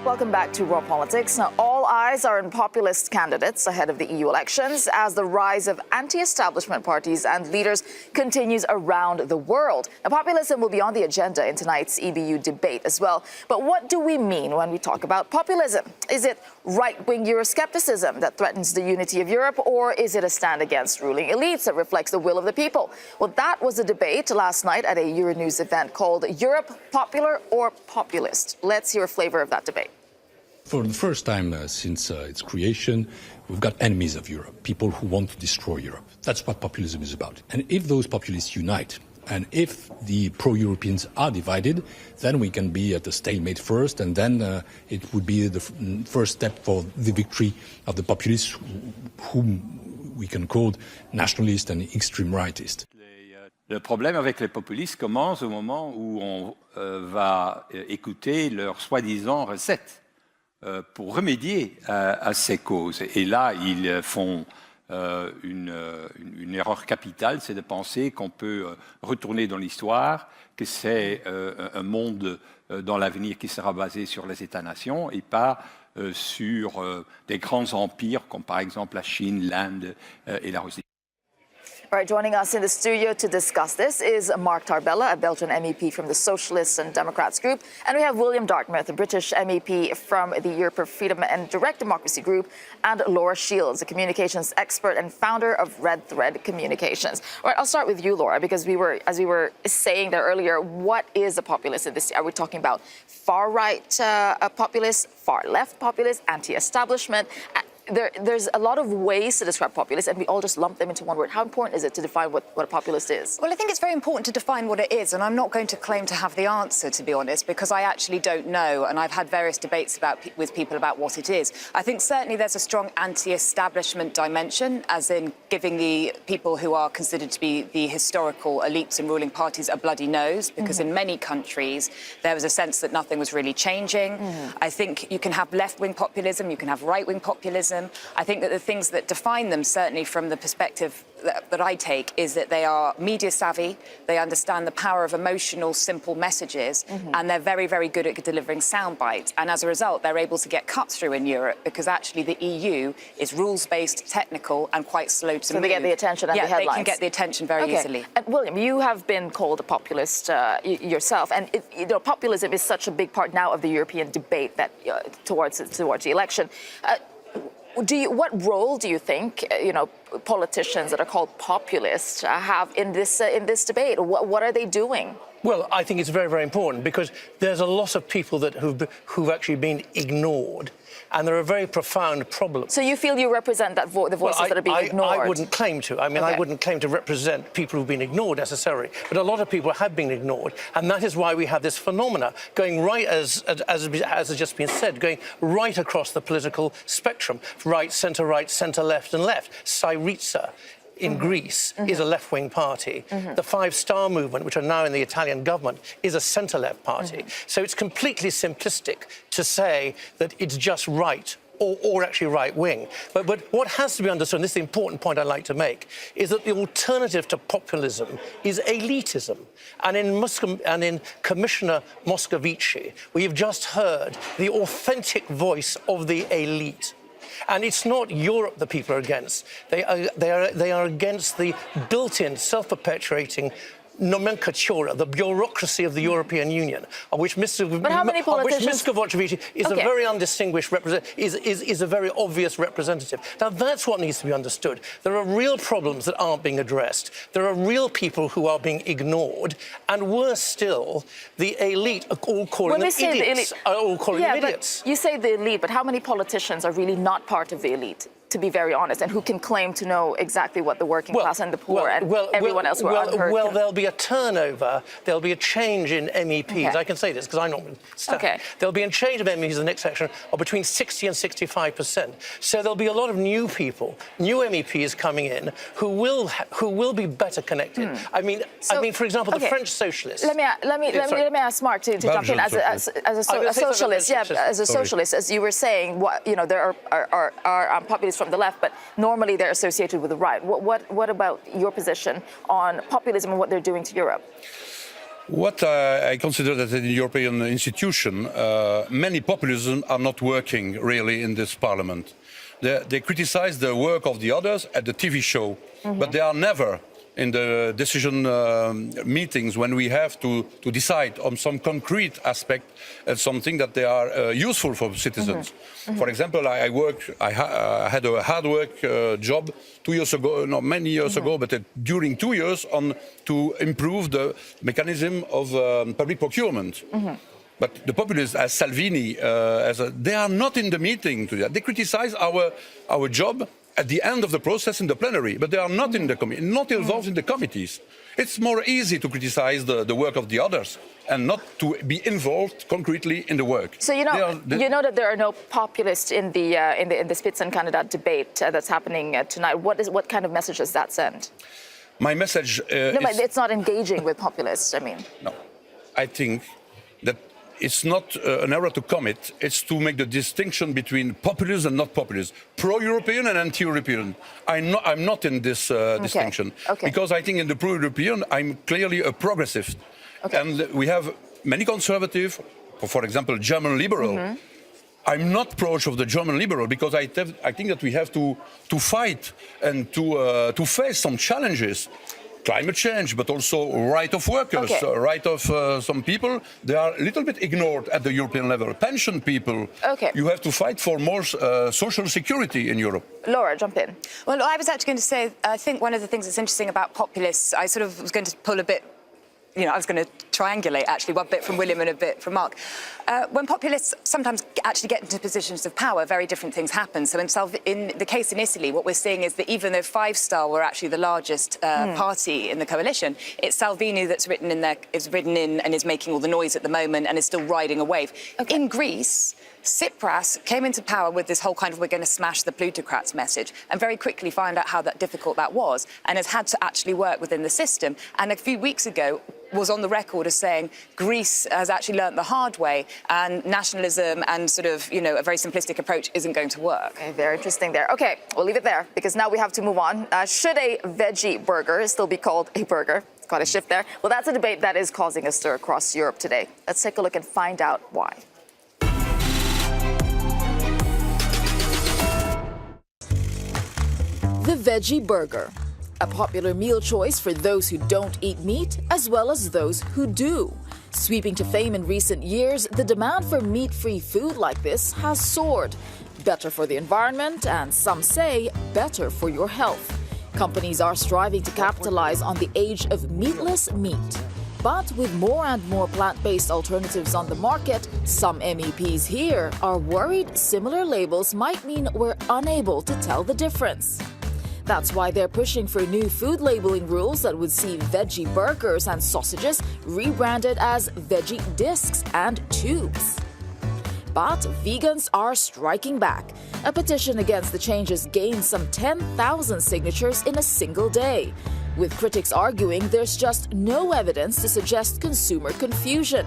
Welcome back to Raw Politics. Now, all eyes are on populist candidates ahead of the EU elections as the rise of anti-establishment parties and leaders continues around the world. Now, populism will be on the agenda in tonight's EBU debate as well. But what do we mean when we talk about populism? Is it right-wing Euroscepticism that threatens the unity of Europe, or is it a stand against ruling elites that reflects the will of the people? Well, that was a debate last night at a Euronews event called Europe Popular or Populist. Let's hear a flavor of that debate. For the first time since its creation, we've got enemies of Europe, people who want to destroy Europe. That's what populism is about. And if those populists unite, and if the pro-Europeans are divided, then we can be at a stalemate first, and then it would be the first step for the victory of the populists, whom we can call nationalists and extreme rightists. Le problème avec les populistes commence au moment où on va écouter leurs soi-disant recettes pour remédier à ces causes. Et là, ils font une erreur capitale, c'est de penser qu'on peut retourner dans l'histoire, que c'est un monde dans l'avenir qui sera basé sur les États-nations et pas sur des grands empires comme par exemple la Chine, l'Inde et la Russie. All right, joining us in the studio to discuss this is Mark Tarbella, a Belgian MEP from the Socialists and Democrats group, and we have William Dartmouth, a British MEP from the Europe for Freedom and Direct Democracy group, and Laura Shields, a communications expert and founder of Red Thread Communications. All right, I'll start with you, Laura, because as we were saying there earlier, what is a populist in this? Are we talking about far-right populist, far-left populist, anti-establishment? There's a lot of ways to describe populists, and we all just lump them into one word. How important is it to define what a populist is? Well, I think it's very important to define what it is, and I'm not going to claim to have the answer, to be honest, because I actually don't know, and I've had various debates with people about what it is. I think certainly there's a strong anti-establishment dimension, as in giving the people who are considered to be the historical elites and ruling parties a bloody nose, because in many countries there was a sense that nothing was really changing. I think you can have left-wing populism, you can have right-wing populism. I think that the things that define them, certainly from the perspective that I take, is that they are media savvy, they understand the power of emotional, simple messages, and they're very, very good at delivering sound bites. And as a result, they're able to get cut through in Europe because actually the EU is rules-based, technical, and quite slow to move. So they get the attention and the headlines. Yeah, they can get the attention very easily. And William, you have been called a populist yourself, and populism is such a big part now of the European debate that towards the election. What role do you think, politicians that are called populists have in this debate? What are they doing? Well, I think it's very, very important because there's a lot of people who've actually been ignored, and there are very profound problems. So you feel you represent the voices that are being ignored? I wouldn't claim to. I mean, I wouldn't claim to represent people who've been ignored necessarily, but a lot of people have been ignored, and that is why we have this phenomena going right, as has just been said, going right across the political spectrum: right, centre left, and left. Syriza in Greece is a left-wing party. The Five Star Movement, which are now in the Italian government, is a centre-left party. So it's completely simplistic to say that it's just right or actually right-wing. But what has to be understood, and this is the important point I'd like to make, is that the alternative to populism is elitism. And in Commissioner Moscovici, we have just heard the authentic voice of the elite. And it's not Europe that people are against. They are against the built-in, self-perpetuating nomenclatura, the bureaucracy of the European Union, of which Moscovici is a very undistinguished is a very obvious representative. Now that's what needs to be understood. There are real problems that aren't being addressed. There are real people who are being ignored, and worse still, the elite are all calling them idiots. But you say the elite, but how many politicians are really not part of the elite? To be very honest, and who can claim to know exactly what the working class and the poor and everyone else who are unheard. Well, there'll be a turnover, there'll be a change in MEPs. I can say this because I'm not standing. There'll be a change of MEPs in the next section of between 60 and 65%. So there'll be a lot of new people, new MEPs coming in who will be better connected. I mean, for example, the French socialists. Let me ask Mark to jump in as a socialist. As a socialist, as you were saying, there are populists from the left, but normally they're associated with the right. What about your position on populism and what they're doing to Europe? What I consider that in the European institution, many populism are not working really in this parliament. They criticize the work of the others at the TV show, but they are never in the decision meetings when we have to decide on some concrete aspect as something that they are useful for citizens. For example, I had a hard work job 2 years ago, not many years ago, but during 2 years to improve the mechanism of public procurement. But the populists, as Salvini, they are not in the meeting today. They criticize our job at the end of the process in the plenary, but they are not in the not involved in the committees. It's more easy to criticize the work of the others and not to be involved concretely in the work. So you know that there are no populists in the Spitzenkandidat debate that's happening tonight. What kind of message does that send? My message no, but it's not engaging with populists. I mean, no, I think that it's not an error to commit, it's to make the distinction between populism and not populism, pro-European and anti-European. I'm not in this distinction, because I think in the pro-European I'm clearly a progressive. And we have many conservative, for example, German liberal. I'm not pro of the German liberal because I think that we have to fight and to face some challenges. Climate change, but also right of workers, right of some people. They are a little bit ignored at the European level. Pension people. You have to fight for more social security in Europe. Laura, jump in. Well, I was actually going to say, I think one of the things that's interesting about populists, I sort of was going to pull a bit, I was going to triangulate, actually, one bit from William and a bit from Mark. When populists sometimes actually get into positions of power, very different things happen. So in the case in Italy, what we're seeing is that even though Five Star were actually the largest party in the coalition, it's Salvini that's ridden in and is making all the noise at the moment and is still riding a wave. In Greece, Tsipras came into power with this whole kind of we're going to smash the plutocrats message and very quickly found out how difficult that was and has had to actually work within the system. And a few weeks ago was on the record as saying Greece has actually learnt the hard way and nationalism and sort of, a very simplistic approach isn't going to work. Okay, very interesting there. Okay, we'll leave it there because now we have to move on. Should a veggie burger still be called a burger? Got a shift there. Well, that's a debate that is causing a stir across Europe today. Let's take a look and find out why. The veggie burger, a popular meal choice for those who don't eat meat as well as those who do. Sweeping to fame in recent years, the demand for meat-free food like this has soared. Better for the environment and, some say, better for your health. Companies are striving to capitalize on the age of meatless meat. But with more and more plant-based alternatives on the market, some MEPs here are worried similar labels might mean we're unable to tell the difference. That's why they're pushing for new food labeling rules that would see veggie burgers and sausages rebranded as veggie discs and tubes. But vegans are striking back. A petition against the changes gained some 10,000 signatures in a single day, with critics arguing there's just no evidence to suggest consumer confusion.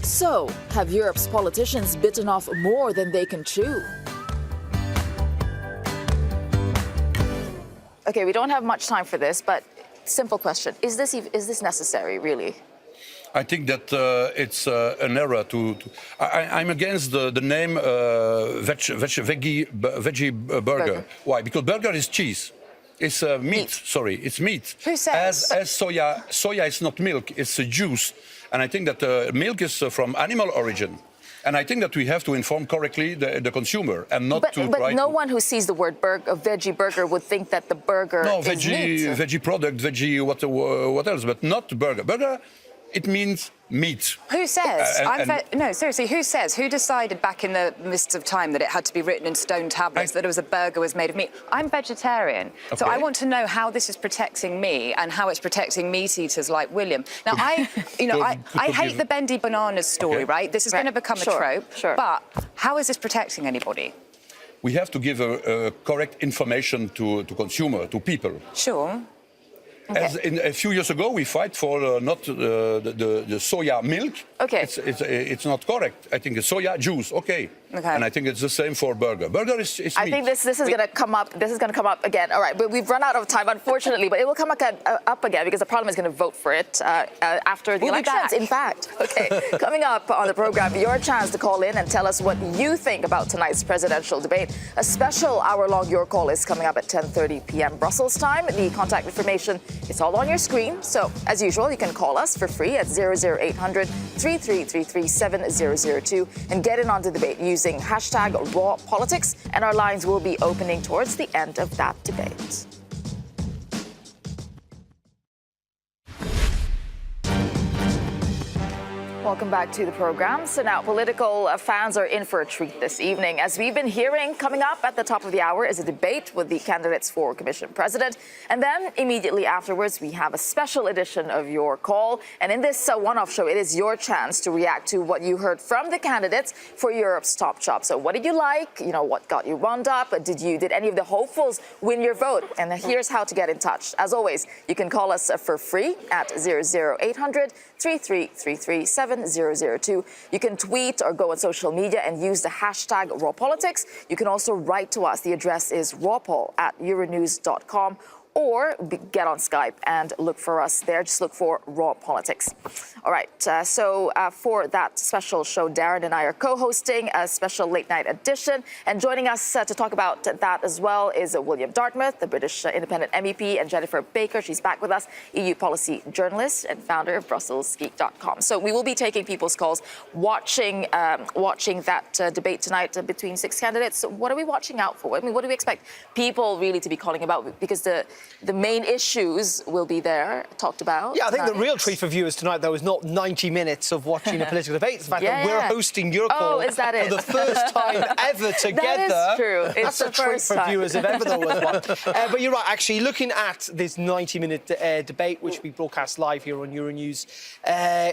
So, have Europe's politicians bitten off more than they can chew? Okay, we don't have much time for this, but simple question. Is this necessary, really? I think that it's an error I'm against the name veggie burger. Why? Because burger is cheese. It's meat. Sorry, it's meat. Who says? As soya is not milk, it's a juice. And I think that milk is from animal origin. And I think that we have to inform correctly the consumer and not to But no one who sees the word veggie burger would think that the burger is meat. Veggie product, veggie what else, but not burger. Burger, it means meat. Who says? No, seriously, who says? Who decided back in the mists of time that it had to be written in stone tablets that it was a burger was made of meat? I'm vegetarian, so I want to know how this is protecting me and how it's protecting meat eaters like William. Now, I hate the bendy bananas story, right? This is going to become a trope. But how is this protecting anybody? We have to give a correct information to consumer, to people. Sure. As a few years ago, we fight for not the soya milk. Okay. It's not correct. I think the soya juice. Okay. Okay. And I think it's the same for burger. Burger is meat. I think this is going to come up. This is going to come up again. All right, but we've run out of time, unfortunately. But it will come up again because the Parliament is going to vote for it after the elections. In fact, okay. Coming up on the program, your chance to call in and tell us what you think about tonight's presidential debate. A special hour-long Your Call is coming up at 10:30 p.m. Brussels time. The contact information is all on your screen. So, as usual, you can call us for free at 00800 3333 7002 and get in on the debate using hashtag Raw Politics, and our lines will be opening towards the end of that debate. Welcome back to the program. So now political fans are in for a treat this evening. As we've been hearing, coming up at the top of the hour is a debate with the candidates for Commission President. And then immediately afterwards, we have a special edition of Your Call. And in this one-off show, it is your chance to react to what you heard from the candidates for Europe's top job. So what did you like? You know, what got you wound up? Did any of the hopefuls win your vote? And here's how to get in touch. As always, you can call us for free at 00800 3333 7002. You can tweet or go on social media and use the hashtag #RawPolitics. You can also write to us. The address is rawpoll@euronews.com. Or get on Skype and look for us there. Just look for Raw Politics. All right, so for that special show, Darren and I are co-hosting a special late-night edition. And joining us to talk about that as well is William Dartmouth, the British independent MEP, and Jennifer Baker. She's back with us, EU policy journalist and founder of BrusselsGeek.com. So we will be taking people's calls, watching that debate tonight between 6 candidates. So what are we watching out for? I mean, what do we expect people really to be calling about? Because the main issues will be there, talked about. Yeah, I think the real treat for viewers tonight, though, is not 90 minutes of watching a political debate. It's the fact that we're hosting Your Call is that it? for the first time ever together. That is true. That's a treat for viewers, if ever there was one. But you're right, actually, looking at this 90-minute debate, which we broadcast live here on Euronews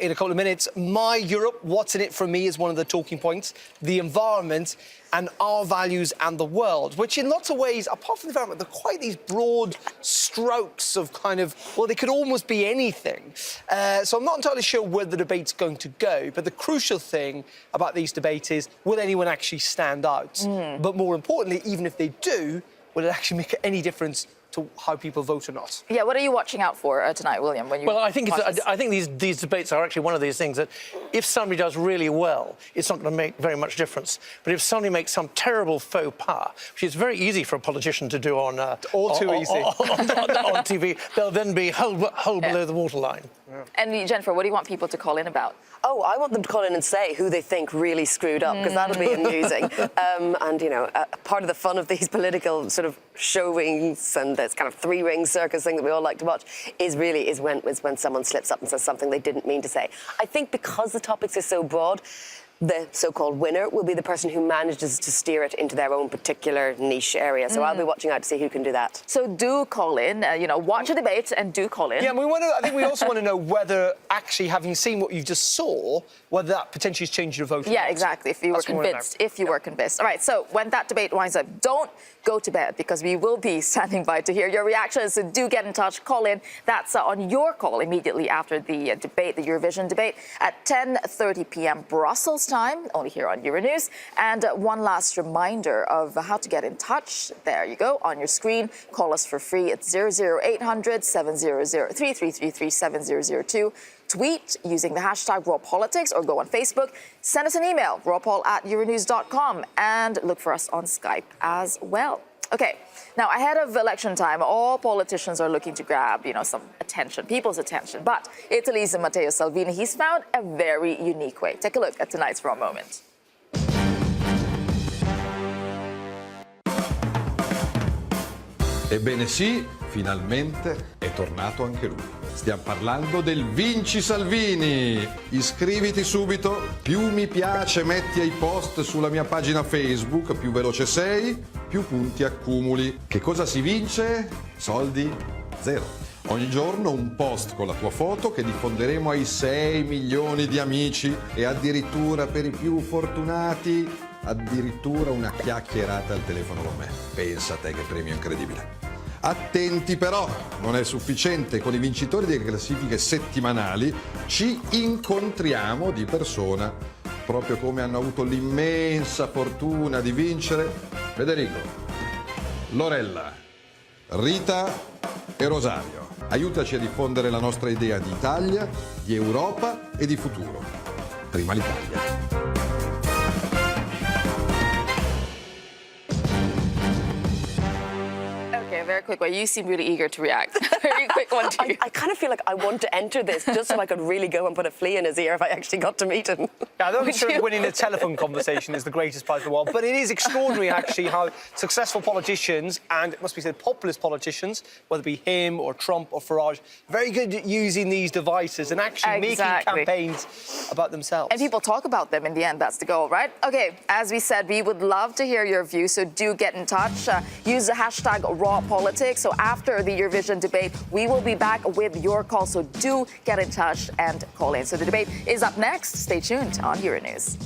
in a couple of minutes, My Europe, what's in it for me is one of the talking points. The environment and our values and the world, which in lots of ways, apart from the environment, they're quite these broad strokes of kind of, well, they could almost be anything. So I'm not entirely sure where the debate's going to go, but the crucial thing about these debates is, will anyone actually stand out? But more importantly, even if they do, will it actually make any difference to how people vote or not? Yeah, what are you watching out for tonight, William? When you I think these debates are actually one of these things that if somebody does really well, it's not going to make very much difference. But if somebody makes some terrible faux pas, which is very easy for a politician to do on TV, they'll then be held below the waterline. Yeah. And Jennifer, what do you want people to call in about? Oh, I want them to call in and say who they think really screwed up, because that'll be amusing. And, you know, part of the fun of these political sort of showings and this kind of three-ring circus thing that we all like to watch is when someone slips up and says something they didn't mean to say. I think because the topics are so broad, the so-called winner will be the person who manages to steer it into their own particular niche area. So I'll be watching out to see who can do that. So do call in, watch a debate and do call in. Yeah, I think we also want to know whether actually, having seen what you just saw, whether that potentially has changed your vote. Yeah, exactly, if you were convinced. All right, so when that debate winds up, don't go to bed, because we will be standing by to hear your reactions. So do get in touch, call in. That's on Your Call immediately after the debate, the Eurovision debate, at 10:30 p.m. Brussels time, only here on Euronews. And one last reminder of how to get in touch. There you go, on your screen. Call us for free at 00800 3333 7002. Tweet using the hashtag #RawPolitics or go on Facebook. Send us an email, rawpoll@euronews.com, and look for us on Skype as well. Okay, now ahead of election time, all politicians are looking to grab, some attention, people's attention. But Italy's Matteo Salvini, he's found a very unique way. Take a look at tonight's Raw Moment. Ebbene sì, finalmente è tornato anche lui. Stiamo parlando del Vinci Salvini. Iscriviti subito, più mi piace metti ai post sulla mia pagina Facebook, più veloce sei, più punti accumuli. Che cosa si vince? Soldi? Zero. Ogni giorno un post con la tua foto che diffonderemo ai 6 milioni di amici e addirittura per i più fortunati, addirittura una chiacchierata al telefono con me. Pensa a te che premio incredibile. Attenti però, non è sufficiente, con i vincitori delle classifiche settimanali ci incontriamo di persona proprio come hanno avuto l'immensa fortuna di vincere Federico, Lorella, Rita e Rosario. Aiutaci a diffondere la nostra idea di Italia, di Europa e di futuro. Prima l'Italia. Okay, very quick one. You seem really eager to react. Very quick one to you. I kind of feel like I want to enter this just so I could really go and put a flea in his ear if I actually got to meet him. Yeah, I don't necessarily winning a telephone conversation is the greatest prize in the world, but it is extraordinary, actually, how successful politicians, and it must be said populist politicians, whether it be him or Trump or Farage, very good at using these devices and actually making campaigns about themselves. And people talk about them in the end. That's the goal, right? Okay, as we said, we would love to hear your views, so do get in touch. Use the hashtag #RawPolitics. So after the Eurovision debate, we will be back with your call. So do get in touch and call in. So the debate is up next. Stay tuned on Euronews.